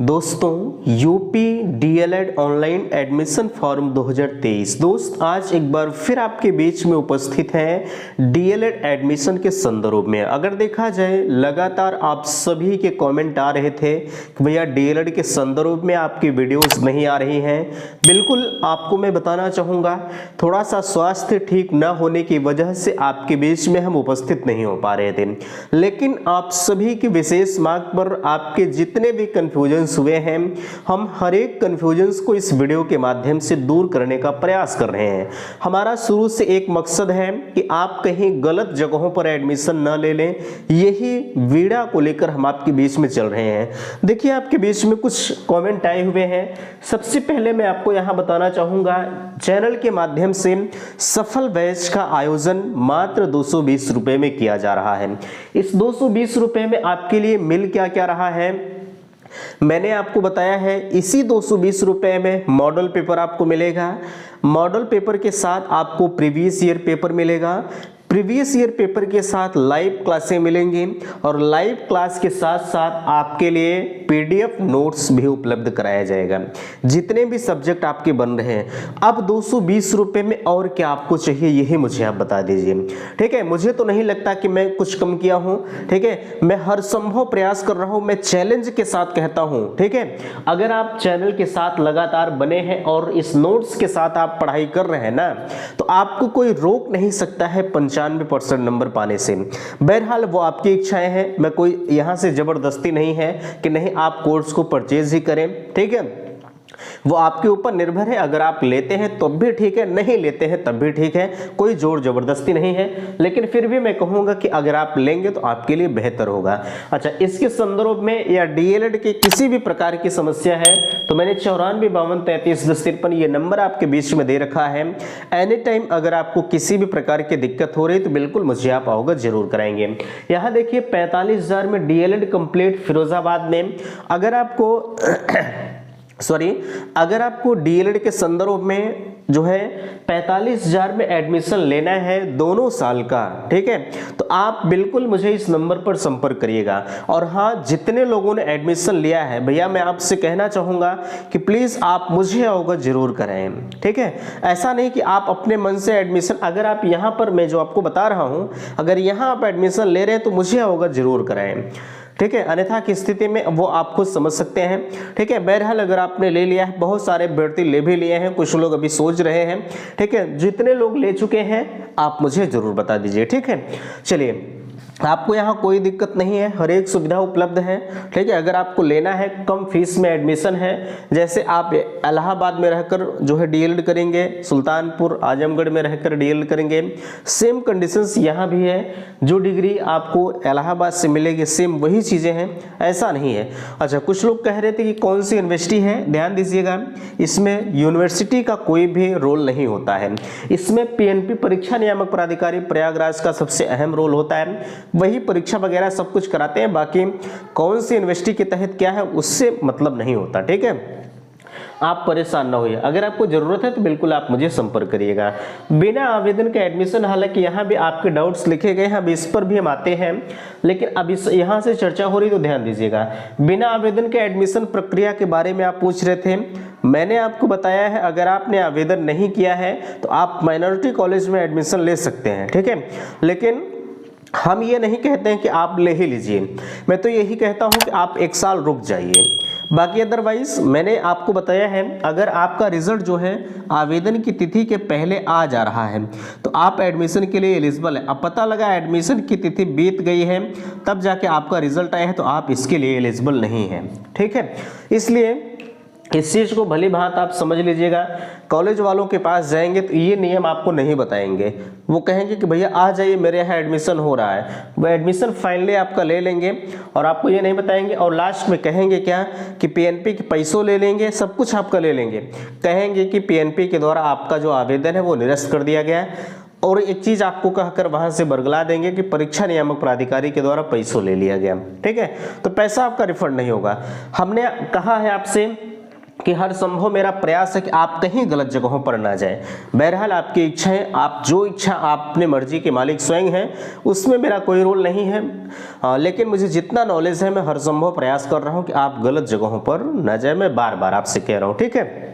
दोस्तों UP DElEd online admission form 2023 दोस्त आज एक बार फिर आपके बीच में उपस्थित हैं डीएलएड एडमिशन के संदर्भ में। अगर देखा जाए लगातार आप सभी के कमेंट आ रहे थे कि भैया डीएलएड के संदर्भ में आपकी वीडियोस नहीं आ रही हैं। बिल्कुल आपको मैं बताना चाहूँगा, थोड़ा सा स्वास्थ्य ठीक न होने की वजह से आपके बीच में हम उपस्थित नहीं हो पा रहे थे, लेकिन आप सभी की विशेष मांग पर आपके जितने भी कन्फ्यूजन हुए हैं, हम हर एक कन्फ्यूजन्स को इस वीडियो के माध्यम से दूर करने का प्रयास कर रहे हैं। हमारा शुरू से एक मकसद है कि आप कहीं गलत जगहों पर एडमिशन न ले लें, यही वीडियो को लेकर हम आपके बीच में चल रहे हैं। देखिए आपके बीच में कुछ कमेंट आए हुए हैं। सबसे पहले मैं आपको यहां बताना चाहूंगा, चैनल के माध्यम से सफल बैच का आयोजन मात्र 220 रुपए में किया जा रहा है। इस 220 रुपए में आपके लिए मिल क्या क्या रहा है मैंने आपको बताया है। इसी 220 रुपए में मॉडल पेपर आपको मिलेगा, मॉडल पेपर के साथ आपको प्रीवियस ईयर पेपर मिलेगा, प्रीवियस ईयर पेपर के साथ लाइव क्लासें मिलेंगी और लाइव क्लास के साथ साथ आपके लिए पीडीएफ नोट्स भी उपलब्ध कराया जाएगा, जितने भी सब्जेक्ट आपके बन रहे हैं। अब 220 रुपए में और क्या आपको चाहिए, यही मुझे आप बता दीजिए। ठीक है, मुझे तो नहीं लगता कि मैं कुछ कम किया हूं। ठीक है, मैं हर संभव प्रयास कर रहा हूं, मैं चैलेंज के साथ कहता हूं। ठीक है, अगर आप चैनल के साथ लगातार बने हैं और इस नोट्स के साथ आप पढ़ाई कर रहे हैं ना, तो आपको कोई रोक नहीं सकता है 95% नंबर पाने से। बहरहाल वो आपकी इच्छाएं हैं, मैं कोई यहां से जबरदस्ती नहीं है कि नहीं आप कोर्स को परचेज ही करें। ठीक है, वो आपके ऊपर निर्भर है। अगर आप लेते हैं तब भी ठीक है, नहीं लेते हैं तब भी ठीक है, कोई जोर जबरदस्ती नहीं है। लेकिन फिर भी मैं कहूंगा कि अगर आप लेंगे तो आपके लिए बेहतर होगा। अच्छा, इसके संदर्भ में या डीएलएड के किसी भी प्रकार की समस्या है तो मैंने 9452331053 ये नंबर आपके बीच में दे रखा है। एनी टाइम अगर आपको किसी भी प्रकार की दिक्कत हो रही तो बिल्कुल मुझे आप अवगत जरूर कराएंगे। यहाँ देखिए 45,000 में डीएलएड कंप्लीट फिरोजाबाद में। अगर आपको डीएलएड के संदर्भ में जो है 45,000 में एडमिशन लेना है दोनों साल का, ठीक है, तो आप बिल्कुल मुझे इस नंबर पर संपर्क करिएगा। और हाँ, जितने लोगों ने एडमिशन लिया है भैया, मैं आपसे कहना चाहूंगा कि प्लीज आप मुझे अवगत जरूर कराएं। ठीक है, ऐसा नहीं कि आप अपने मन से एडमिशन, अगर आप यहाँ पर मैं जो आपको बता रहा हूँ, अगर यहाँ आप एडमिशन ले रहे हैं तो मुझे अवगत जरूर कराएं। ठीक है, अन्यथा की स्थिति में वो आप खुद समझ सकते हैं। ठीक है, बहरहाल अगर आपने ले लिया है, बहुत सारे अभ्यर्थी ले भी लिए हैं, कुछ लोग अभी सोच रहे हैं। ठीक है, जितने लोग ले चुके हैं आप मुझे जरूर बता दीजिए। ठीक है, चलिए, आपको यहाँ कोई दिक्कत नहीं है, हर एक सुविधा उपलब्ध है। ठीक है, अगर आपको लेना है, कम फीस में एडमिशन है, जैसे आप इलाहाबाद में रहकर जो है डीएलएड करेंगे, सुल्तानपुर आजमगढ़ में रहकर डीएलएड करेंगे, सेम कंडीशंस यहाँ भी है। जो डिग्री आपको इलाहाबाद से मिलेगी सेम वही चीज़ें हैं, ऐसा नहीं है। अच्छा, कुछ लोग कह रहे थे कि कौन सी यूनिवर्सिटी है, ध्यान दीजिएगा, इसमें यूनिवर्सिटी का कोई भी रोल नहीं होता है। इसमें पीएनपी परीक्षा नियामक प्राधिकारी प्रयागराज का सबसे अहम रोल होता है, वही परीक्षा वगैरह सब कुछ कराते हैं। बाकी कौन सी यूनिवर्सिटी के तहत क्या है उससे मतलब नहीं होता। ठीक है, आप परेशान ना होइए, अगर आपको जरूरत है तो बिल्कुल आप मुझे संपर्क करिएगा। बिना आवेदन के एडमिशन, हालांकि यहाँ भी आपके डाउट्स लिखे गए हैं, अब इस पर भी हम आते हैं, लेकिन अब इस यहाँ से चर्चा हो रही तो ध्यान दीजिएगा। बिना आवेदन के एडमिशन प्रक्रिया के बारे में आप पूछ रहे थे, मैंने आपको बताया है अगर आपने आवेदन नहीं किया है तो आप माइनॉरिटी कॉलेज में एडमिशन ले सकते हैं। ठीक है, लेकिन हम ये नहीं कहते हैं कि आप ले ही लीजिए, मैं तो यही कहता हूं कि आप एक साल रुक जाइए। बाकी अदरवाइज मैंने आपको बताया है, अगर आपका रिजल्ट जो है आवेदन की तिथि के पहले आ जा रहा है तो आप एडमिशन के लिए एलिजिबल है। अब पता लगा एडमिशन की तिथि बीत गई है, तब जाके आपका रिजल्ट आया है, तो आप इसके लिए एलिजिबल नहीं है। ठीक है, इसलिए इस चीज़ को भली भांत आप समझ लीजिएगा। कॉलेज वालों के पास जाएंगे तो ये नियम आपको नहीं बताएंगे, वो कहेंगे कि भैया आ जाइए मेरे यहाँ एडमिशन हो रहा है, वो एडमिशन फाइनली आपका ले लेंगे और आपको ये नहीं बताएंगे। और लास्ट में कहेंगे क्या कि पीएनपी के पैसों ले लेंगे, सब कुछ आपका ले लेंगे, कहेंगे कि पीएनपी के द्वारा आपका जो आवेदन है वो निरस्त कर दिया गया। और एक चीज़ आपको कहकर वहाँ से बरगला देंगे कि परीक्षा नियामक प्राधिकारी के द्वारा पैसों ले लिया गया। ठीक है, तो पैसा आपका रिफंड नहीं होगा। हमने कहा है आपसे कि हर संभव मेरा प्रयास है कि आप कहीं गलत जगहों पर ना जाएं। बहरहाल आपकी इच्छा है, आप जो इच्छा, आप अपने मर्जी के मालिक स्वयं हैं, उसमें मेरा कोई रोल नहीं है। लेकिन मुझे जितना नॉलेज है मैं हर संभव प्रयास कर रहा हूं कि आप गलत जगहों पर ना जाए। मैं बार बार आपसे कह रहा हूं, ठीक है।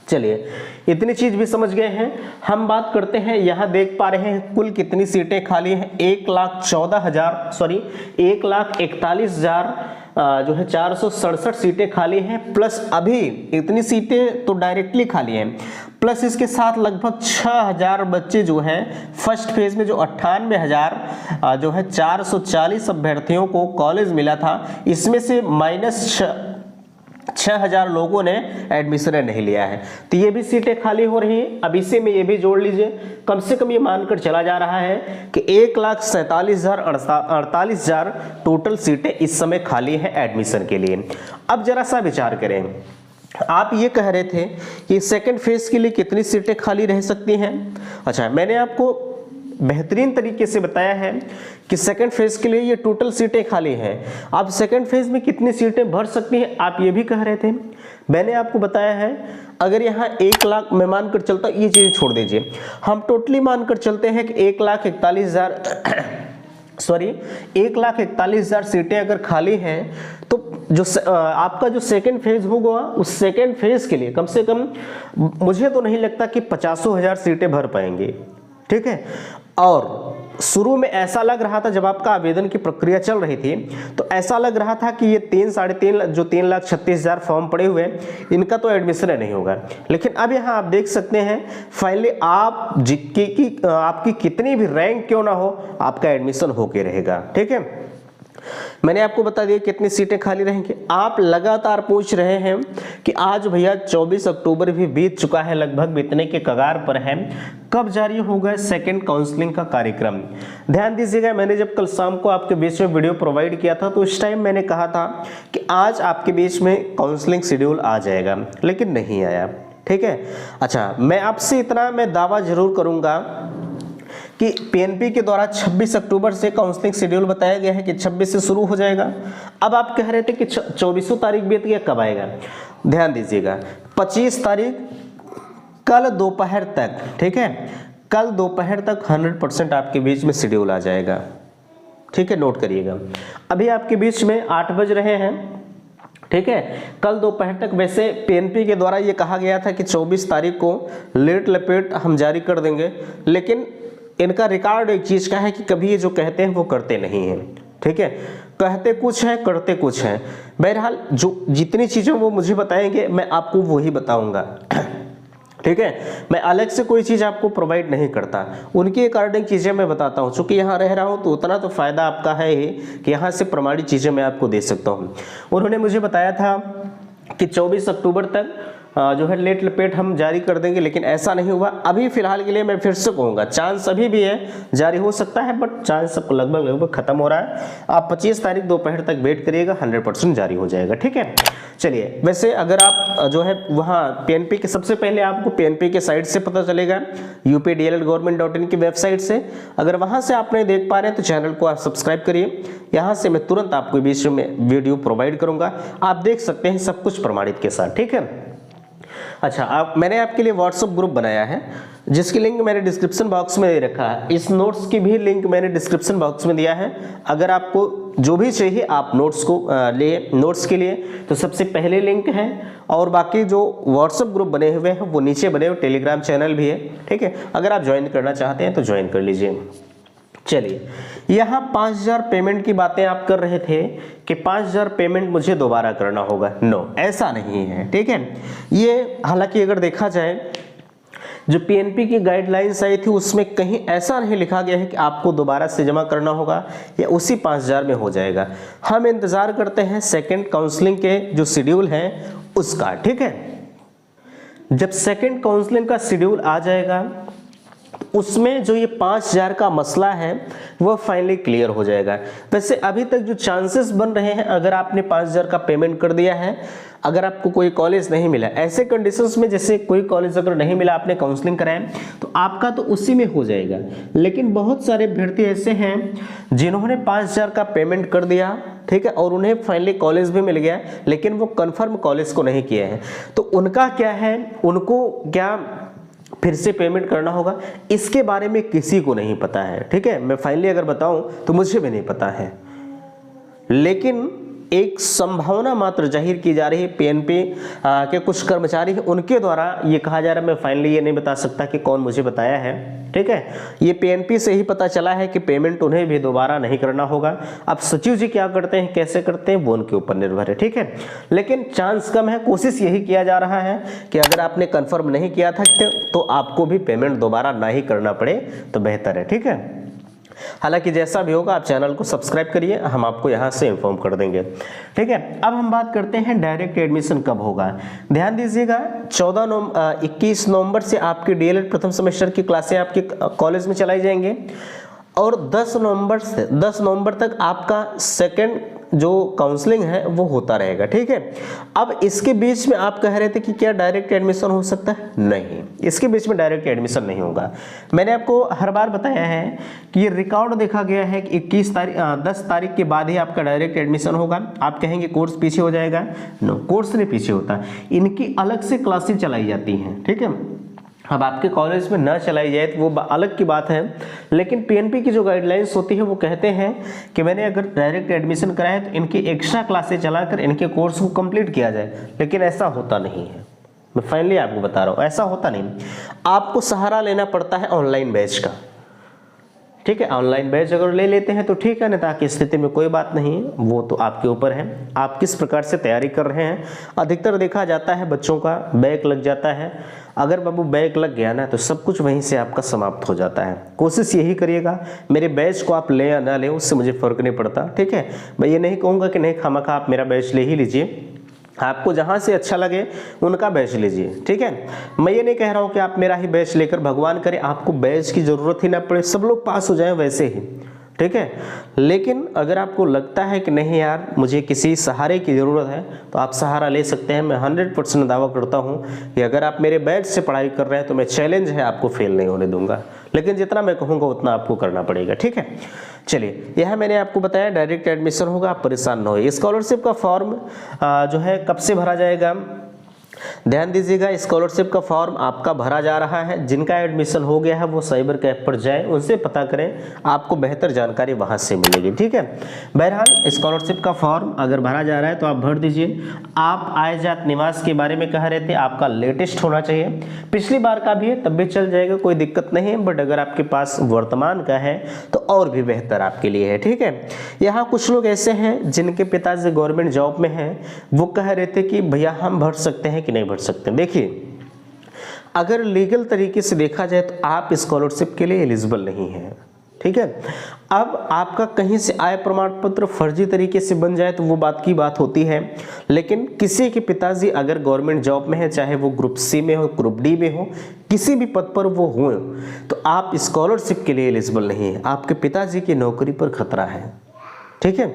चलिए, इतनी चीज भी समझ गए हैं। हम बात करते हैं, यहां देख पा रहे हैं कुल कितनी सीटें खाली हैं। 1,41,000 जो है 467 सीटें खाली हैं, प्लस अभी इतनी सीटें तो डायरेक्टली खाली हैं, प्लस इसके साथ लगभग 6,000 बच्चे जो हैं फर्स्ट फेज में, जो 98,000 जो है 440 अभ्यर्थियों को कॉलेज मिला था, इसमें से माइनस 6,000 लोगों ने एडमिशन नहीं लिया है। तो ये भी सीटें खाली हो रही हैं। अब इसे में ये भी जोड़ लीजिए, कम से कम ये मानकर चला जा रहा है कि 1,47,048 टोटल सीटें इस समय खाली हैं एडमिशन के लिए। अब जरा सा विचार करें, आप ये कह रहे थे कि सेकंड फेज के लिए कितनी सीटें खाली रह सकती हैं। अच्छा, मैंने आपको बेहतरीन तरीके से बताया है कि सेकंड फेज के लिए ये टोटल सीटें खाली हैं। अब सेकंड फेज में कितनी सीटें भर सकती हैं, आप ये भी कह रहे थे। मैंने आपको बताया है, अगर यहाँ 1 लाख मैं मानकर चलता, ये चीजें छोड़ दीजिए, हम टोटली मानकर चलते हैं कि 1,41,000 सीटें अगर खाली हैं, तो जो आपका जो सेकंड फेज होगा, उस सेकंड फेज के लिए कम से कम मुझे तो नहीं लगता कि 50,000 सीटें भर पाएंगे, ठीक है। और शुरू में ऐसा लग रहा था, जब आपका आवेदन की प्रक्रिया चल रही थी, तो ऐसा लग रहा था कि ये 3,36,000 फॉर्म पड़े हुए हैं, इनका तो एडमिशन नहीं होगा। लेकिन अब यहाँ आप देख सकते हैं, फाइनली आपकी कितनी भी रैंक क्यों ना हो, आपका एडमिशन होके रहेगा, ठीक है। मैंने आपको बता दिया कितनी सीटें खाली रहेंगी। आप लगातार पूछ रहे हैं कि आज भैया 24 अक्टूबर भी बीत चुका है, लगभग बीतने के कगार पर है, कब जारी होगा सेकंड काउंसलिंग का कार्यक्रम। ध्यान दीजिएगा, मैंने जब कल शाम को आपके बीच में वीडियो प्रोवाइड किया था, तो उस टाइम मैंने कहा था कि आज आपके बीच में काउंसलिंग शेड्यूल आ जाएगा, लेकिन नहीं आया, ठीक है। अच्छा, मैं आपसे इतना मैं दावा जरूर करूंगा कि पीएनपी के द्वारा 26 अक्टूबर से काउंसलिंग शेड्यूल बताया गया है कि 26 से शुरू हो जाएगा। अब आप कह रहे थे कि 24 तारीख बीत गया, कब आएगा। ध्यान दीजिएगा, 25 तारीख कल दोपहर तक, ठीक है, कल दोपहर तक 100% आपके बीच में शेड्यूल आ जाएगा, ठीक है, नोट करिएगा। अभी आपके बीच में 8 बज रहे हैं, ठीक है, कल दोपहर तक। वैसे पीएनपी के द्वारा ये कहा गया था कि 24 तारीख को लेट लपेट हम जारी कर देंगे, लेकिन इनका रिकॉर्ड एक चीज का है कि कभी ये जो कहते हैं वो करते नहीं हैं, ठीक है, कहते कुछ है करते कुछ है। बहरहाल जो जितनी चीजें वो मुझे बताएंगे, मैं आपको वही बताऊंगा, ठीक है। मैं अलग से कोई चीज आपको प्रोवाइड नहीं करता, उनके अकॉर्डिंग चीजें मैं बताता हूँ। चूंकि यहाँ रह रहा हूँ तो उतना तो फायदा आपका है ही कि यहाँ से प्रमाणित चीजें मैं आपको दे सकता हूँ। उन्होंने मुझे बताया था कि 24 अक्टूबर तक जो है लेट लपेट हम जारी कर देंगे, लेकिन ऐसा नहीं हुआ। अभी फिलहाल के लिए मैं फिर से कहूँगा, चांस अभी भी है, जारी हो सकता है, बट चांस लगभग खत्म हो रहा है। आप 25 तारीख दोपहर तक वेट करिएगा, 100% जारी हो जाएगा, ठीक है। चलिए, वैसे अगर आप जो है वहाँ पीएनपी के, सबसे पहले आपको पीएनपी के साइट से पता चलेगा, updlgovernment.in की वेबसाइट से। अगर वहाँ से आप नहीं देख पा रहे हैं तो चैनल को आप सब्सक्राइब करिए, यहाँ से मैं तुरंत आपको बीच में वीडियो प्रोवाइड करूँगा, आप देख सकते हैं सब कुछ प्रमाणित के साथ, ठीक है। अच्छा, मैंने आपके लिए व्हाट्सएप ग्रुप बनाया है, जिसकी लिंक मैंने डिस्क्रिप्शन बॉक्स में दे रखा है। इस नोट्स की भी लिंक मैंने डिस्क्रिप्शन बॉक्स में दिया है। अगर आपको जो भी चाहिए आप नोट्स को नोट्स के लिए, तो सबसे पहले लिंक है, और बाकी जो व्हाट्सएप ग्रुप बने हुए हैं वो नीचे बने हुए, टेलीग्राम चैनल भी है, ठीक है। अगर आप ज्वाइन करना चाहते हैं तो ज्वाइन कर लीजिए। चलिए, यहाँ 5,000 पेमेंट की बातें आप कर रहे थे कि 5,000 पेमेंट मुझे दोबारा करना होगा। नो, ऐसा नहीं है, ठीक है। ये हालांकि अगर देखा जाए, जो पीएनपी की गाइडलाइंस आई थी उसमें कहीं ऐसा नहीं लिखा गया है कि आपको दोबारा से जमा करना होगा या उसी 5,000 में हो जाएगा। हम इंतजार करते हैं सेकंड काउंसलिंग के जो शेड्यूल है उसका, ठीक है। जब सेकंड काउंसलिंग का शेड्यूल आ जाएगा, उसमें जो ये 5,000 का मसला है वो फाइनली क्लियर हो जाएगा। वैसे अभी तक जो चांसेस बन रहे हैं, अगर आपने 5,000 का पेमेंट कर दिया है, अगर आपको कोई कॉलेज नहीं मिला, ऐसे कंडीशंस में जैसे कोई कॉलेज अगर नहीं मिला, आपने काउंसलिंग कराया तो आपका तो उसी में हो जाएगा। लेकिन बहुत सारे अभ्यर्थी ऐसे हैं जिन्होंने 5,000 का पेमेंट कर दिया, ठीक है, और उन्हें फाइनली कॉलेज भी मिल गया, लेकिन वो कंफर्म कॉलेज को नहीं किया है, तो उनका क्या है, उनको क्या फिर से पेमेंट करना होगा, इसके बारे में किसी को नहीं पता है। ठीक है, मैं फाइनली अगर बताऊं तो मुझे भी नहीं पता है, लेकिन एक संभावना मात्र जाहिर की जा रही है। पीएनपी के कुछ कर्मचारी हैं, उनके द्वारा ये कहा जा रहा है, मैं फाइनली ये नहीं बता सकता कि कौन मुझे बताया है। ठीक है, ये पीएनपी से ही पता चला है कि पेमेंट उन्हें भी दोबारा नहीं करना होगा। अब सचिव जी क्या करते हैं, कैसे करते हैं, वो उनके ऊपर निर्भर है। ठीक है, लेकिन चांस कम है, कोशिश यही किया जा रहा है कि अगर आपने कंफर्म नहीं किया था तो आपको भी पेमेंट दोबारा ना ही करना पड़े तो बेहतर है। ठीक है, हालांकि जैसा भी होगा आप चैनल को सब्सक्राइब करिए, हम आपको यहां से इन्फॉर्म कर देंगे। ठीक है, अब हम बात करते हैं डायरेक्ट एडमिशन कब होगा। ध्यान दीजिएगा, 21 नवंबर से आपकी डीएलएड प्रथम सेमेस्टर की क्लासें आपके कॉलेज में चलाई जाएंगे और 10 नवंबर तक आपका सेकंड जो काउंसलिंग है वो होता रहेगा। ठीक है, अब इसके बीच में आप कह रहे थे कि क्या डायरेक्ट एडमिशन हो सकता है, नहीं, इसके बीच में डायरेक्ट एडमिशन नहीं होगा। मैंने आपको हर बार बताया है कि ये रिकॉर्ड देखा गया है कि 10 तारीख के बाद ही आपका डायरेक्ट एडमिशन होगा। आप कहेंगे कोर्स पीछे हो जाएगा, नो, कोर्स नहीं पीछे होता, इनकी अलग से क्लासेस चलाई जाती हैं। ठीक है, अब आपके कॉलेज में ना चलाई जाए तो वो अलग की बात है, लेकिन पीएनपी की जो गाइडलाइंस होती है वो कहते हैं कि मैंने अगर डायरेक्ट एडमिशन कराया तो इनकी एक्स्ट्रा क्लासेस चलाकर इनके कोर्स को कंप्लीट किया जाए, लेकिन ऐसा होता नहीं है। मैं फाइनली आपको बता रहा हूँ, ऐसा होता नहीं, आपको सहारा लेना पड़ता है ऑनलाइन बैच का। ठीक है, ऑनलाइन बैच अगर ले लेते हैं तो ठीक है, नहीं ताकि स्थिति में कोई बात नहीं, वो तो आपके ऊपर है, आप किस प्रकार से तैयारी कर रहे हैं। अधिकतर देखा जाता है बच्चों का बैक लग जाता है, अगर बाबू बैक लग गया ना तो सब कुछ वहीं से आपका समाप्त हो जाता है। कोशिश यही करिएगा, मेरे बैच को आप ले या ना ले उससे मुझे फर्क नहीं पड़ता। ठीक है, मैं ये नहीं कहूँगा कि नहीं खामखा आप मेरा बैच ले ही लीजिए, आपको जहां से अच्छा लगे उनका बैच लीजिए। ठीक है, मैं ये नहीं कह रहा हूं कि आप मेरा ही बैच लेकर भगवान करे आपको बैच की जरूरत ही ना पड़े, सब लोग पास हो जाएं वैसे ही। ठीक है, लेकिन अगर आपको लगता है कि नहीं यार मुझे किसी सहारे की ज़रूरत है तो आप सहारा ले सकते हैं। मैं 100% दावा करता हूं कि अगर आप मेरे बैच से पढ़ाई कर रहे हैं तो मैं चैलेंज है आपको फेल नहीं होने दूंगा, लेकिन जितना मैं कहूँगा उतना आपको करना पड़ेगा। ठीक है, चलिए, यह मैंने आपको बताया डायरेक्ट एडमिशन होगा, आप परेशान ना होइए। स्कॉलरशिप का फॉर्म जो है कब से भरा जाएगा, ध्यान दीजिएगा, स्कॉलरशिप का फॉर्म आपका भरा जा रहा है। जिनका एडमिशन हो गया है वो साइबर कैफ पर जाएं, उनसे पता करें, आपको बेहतर जानकारी वहां से मिलेगी। ठीक है, बहरहाल स्कॉलरशिप का फॉर्म अगर भरा जा रहा है तो आप भर दीजिए। आप आय जात निवास के बारे में कह रहे थे, आपका लेटेस्ट होना चाहिए, पिछली बार का भी है तब भी चल जाएगा, कोई दिक्कत नहीं है, बट अगर आपके पास वर्तमान का है तो और भी बेहतर आपके लिए है। ठीक है, यहाँ कुछ लोग ऐसे हैं जिनके पिताजी गवर्नमेंट जॉब में हैं, वो कह रहे थे कि भैया हम भर सकते हैं कि नहीं भर सकते। देखिए, अगर लीगल तरीके से देखा जाए तो आप स्कॉलरशिप के लिए एलिजिबल नहीं है। ठीक है, अब आपका कहीं से आय प्रमाण पत्र फर्जी तरीके से बन जाए तो वो बात की बात होती है, लेकिन किसी के पिताजी अगर गवर्नमेंट जॉब में है, चाहे वो ग्रुप सी में हो, ग्रुप डी में हो, किसी भी पद पर वो हो, तो आप स्कॉलरशिप के लिए एलिजिबल नहीं है। आपके पिताजी की नौकरी पर खतरा है। ठीक है,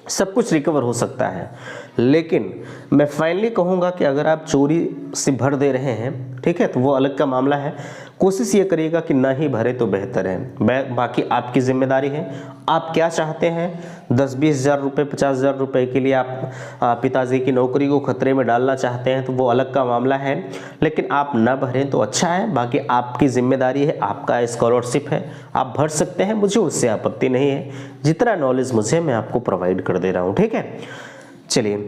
सब कुछ रिकवर हो सकता है, लेकिन मैं फाइनली कहूँगा कि अगर आप चोरी से भर दे रहे हैं, ठीक है, तो वो अलग का मामला है। कोशिश ये करिएगा कि ना ही भरे तो बेहतर है, बाकी आपकी जिम्मेदारी है। आप क्या चाहते हैं, 10-20 हज़ार रुपये, 50 हज़ार रुपये के लिए आप पिताजी की नौकरी को खतरे में डालना चाहते हैं तो वो अलग का मामला है, लेकिन आप ना भरें तो अच्छा है। बाकी आपकी जिम्मेदारी है, आपका स्कॉलरशिप है, आप भर सकते हैं, मुझे उससे आपत्ति नहीं है। जितना नॉलेज मुझे मैं आपको प्रोवाइड कर दे रहा हूँ। ठीक है, चलिए,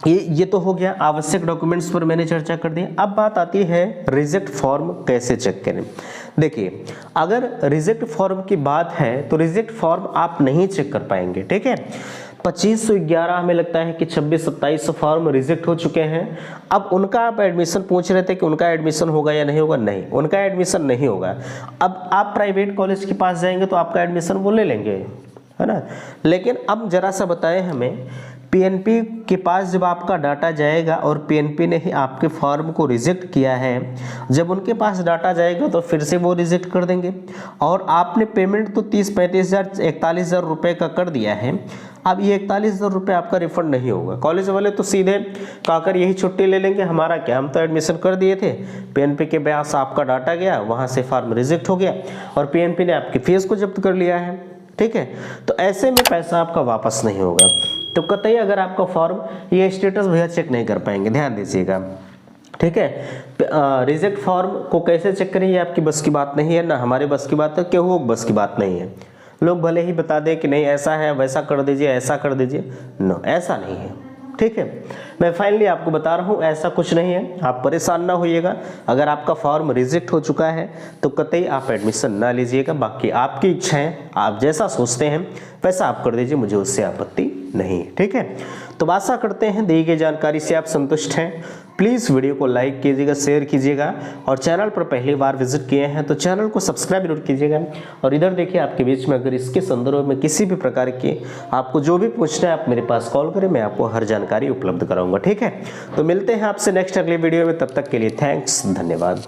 ये तो हो गया, आवश्यक डॉक्यूमेंट्स पर मैंने चर्चा कर दी। अब बात आती है रिजेक्ट फॉर्म कैसे चेक करें। देखिए, अगर रिजेक्ट फॉर्म की बात है तो रिजेक्ट फॉर्म आप नहीं चेक कर पाएंगे। ठीक है, 2511 हमें लगता है कि 26-27 फॉर्म रिजेक्ट हो चुके हैं। अब उनका आप एडमिशन पूछ रहे थे कि उनका एडमिशन होगा या नहीं होगा, नहीं, उनका एडमिशन नहीं होगा। अब आप प्राइवेट कॉलेज के पास जाएंगे तो आपका एडमिशन वो ले लेंगे, है ना। लेकिन अब जरा सा बताएं हमें पीएनपी के पास जब आपका डाटा जाएगा और पीएनपी ने ही आपके फॉर्म को रिजेक्ट किया है, जब उनके पास डाटा जाएगा तो फिर से वो रिजेक्ट कर देंगे। और आपने पेमेंट तो 30-35,000-41,000 रुपये का कर दिया है, अब ये 41,000 रुपये आपका रिफंड नहीं होगा। कॉलेज वाले तो सीधे कहकर यही छुट्टी ले लेंगे, हमारा क्या, हम तो एडमिशन कर दिए थे, पीएनपी के पास आपका डाटा गया, वहाँ से फॉर्म रिजेक्ट हो गया और पीएनपी ने आपकी फीस को जब्त कर लिया है। ठीक है, तो ऐसे में पैसा आपका वापस नहीं होगा। तो कतई अगर आपका फॉर्म ये स्टेटस भैया चेक नहीं कर पाएंगे, ध्यान दीजिएगा। ठीक है, रिजेक्ट फॉर्म को कैसे चेक करें ये आपकी बस की बात नहीं है, ना हमारे बस की बात है, केहू बस की बात नहीं है। लोग भले ही बता दें कि नहीं ऐसा है, वैसा कर दीजिए, ऐसा कर दीजिए, नो ऐसा नहीं है। ठीक है, मैं फाइनली आपको बता रहा हूँ ऐसा कुछ नहीं है, आप परेशान ना होइएगा। अगर आपका फॉर्म रिजेक्ट हो चुका है तो कतई आप एडमिशन ना लीजिएगा, बाकी आपकी इच्छा है, आप जैसा सोचते हैं वैसा आप कर दीजिए, मुझे उससे आपत्ति नहीं है। ठीक है, तो आशा करते हैं दी गई जानकारी से आप संतुष्ट हैं। प्लीज़ वीडियो को लाइक कीजिएगा, शेयर कीजिएगा और चैनल पर पहली बार विजिट किए हैं तो चैनल को सब्सक्राइब जरूर कीजिएगा। और इधर देखिए आपके बीच में अगर इसके संदर्भ में किसी भी प्रकार की आपको जो भी पूछना है आप मेरे पास कॉल करें, मैं आपको हर जानकारी उपलब्ध कराऊंगा। ठीक है, तो मिलते हैं आपसे नेक्स्ट अगले वीडियो में, तब तक के लिए थैंक्स, धन्यवाद।